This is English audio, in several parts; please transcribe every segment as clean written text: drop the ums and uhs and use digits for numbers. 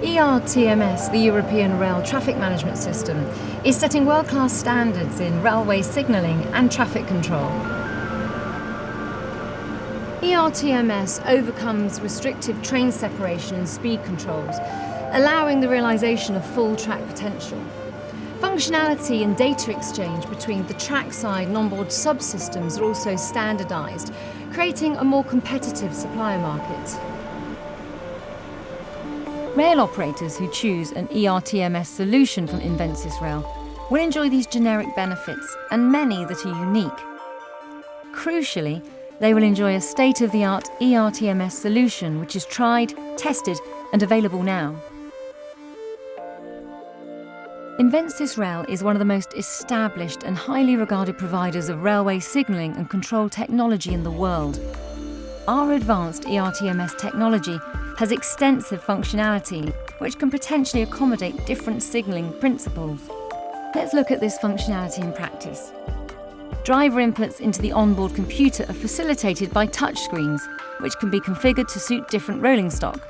ERTMS, the European Rail Traffic Management System, is setting world-class standards in railway signalling and traffic control. ERTMS overcomes restrictive train separation and speed controls, allowing the realisation of full track potential. Functionality and data exchange between the trackside and onboard subsystems are also standardised, creating a more competitive supplier market. Rail operators who choose an ERTMS solution from Invensys Rail will enjoy these generic benefits and many that are unique. Crucially, they will enjoy a state-of-the-art ERTMS solution which is tried, tested and available now. Invensys Rail is one of the most established and highly regarded providers of railway signalling and control technology in the world. Our advanced ERTMS technology has extensive functionality which can potentially accommodate different signalling principles. Let's look at this functionality in practice. Driver inputs into the onboard computer are facilitated by touchscreens, which can be configured to suit different rolling stock.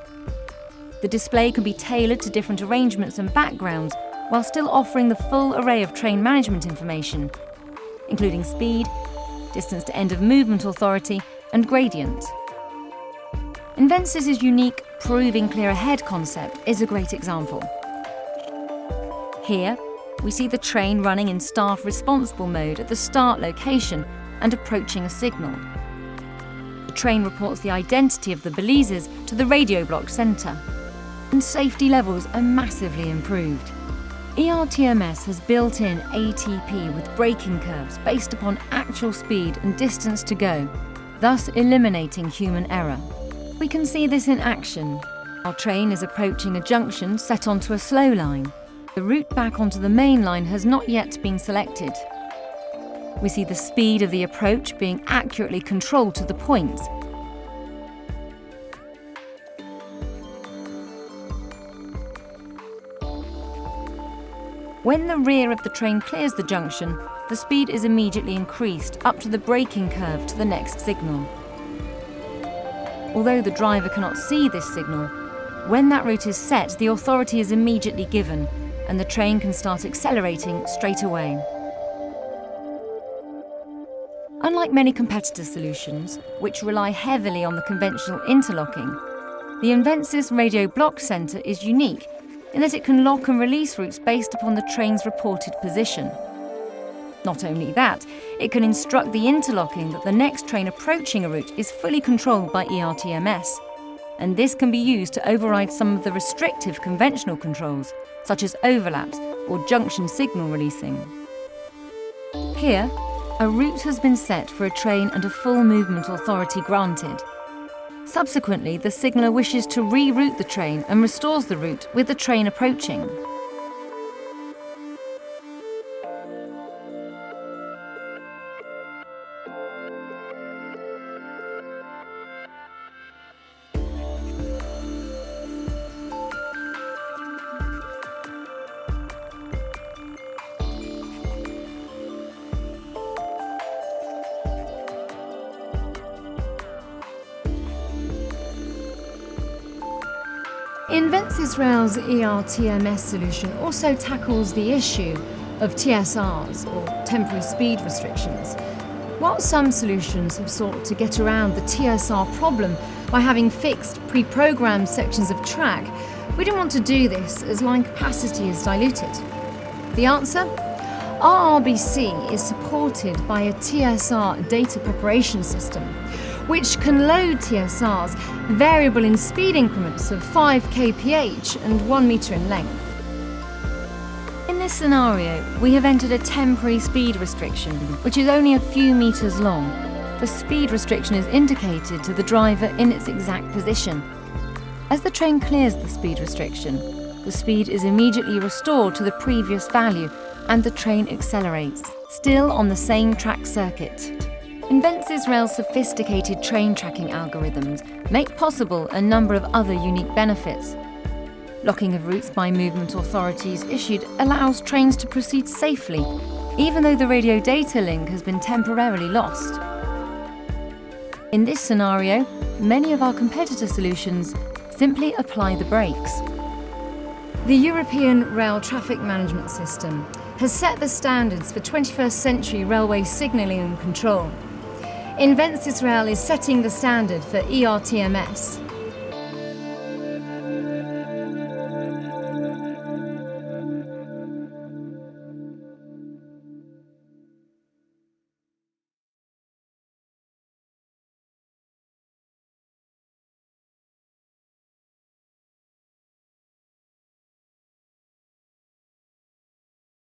The display can be tailored to different arrangements and backgrounds while still offering the full array of train management information, including speed, distance to end of movement authority, and gradient. Invensys' unique Proving Clear Ahead concept is a great example. Here, we see the train running in staff responsible mode at the start location and approaching a signal. The train reports the identity of the Belize's to the radio block centre, and safety levels are massively improved. ERTMS has built-in ATP with braking curves based upon actual speed and distance to go, thus eliminating human error. We can see this in action. Our train is approaching a junction set onto a slow line. The route back onto the main line has not yet been selected. We see the speed of the approach being accurately controlled to the point. When the rear of the train clears the junction, the speed is immediately increased up to the braking curve to the next signal. Although the driver cannot see this signal, when that route is set, the authority is immediately given and the train can start accelerating straight away. Unlike many competitor solutions, which rely heavily on the conventional interlocking, the Invensys Radio Block Centre is unique in that it can lock and release routes based upon the train's reported position. Not only that, it can instruct the interlocking that the next train approaching a route is fully controlled by ERTMS, and this can be used to override some of the restrictive conventional controls, such as overlaps or junction signal releasing. Here, a route has been set for a train and a full movement authority granted. Subsequently, the signaller wishes to reroute the train and restores the route with the train approaching. Invensys Rail's ERTMS solution also tackles the issue of TSRs, or temporary speed restrictions. While some solutions have sought to get around the TSR problem by having fixed, pre-programmed sections of track, we don't want to do this as line capacity is diluted. The answer? RRBC is supported by a TSR data preparation system, which can load TSRs variable in speed increments of 5 kph and 1 metre in length. In this scenario, we have entered a temporary speed restriction, which is only a few metres long. The speed restriction is indicated to the driver in its exact position. As the train clears the speed restriction, the speed is immediately restored to the previous value and the train accelerates, still on the same track circuit. Invensys Rail's sophisticated train tracking algorithms make possible a number of other unique benefits. Locking of routes by movement authorities issued allows trains to proceed safely, even though the radio data link has been temporarily lost. In this scenario, many of our competitor solutions simply apply the brakes. The European Rail Traffic Management System has set the standards for 21st century railway signalling and control. Invensys Rail is setting the standard for ERTMS,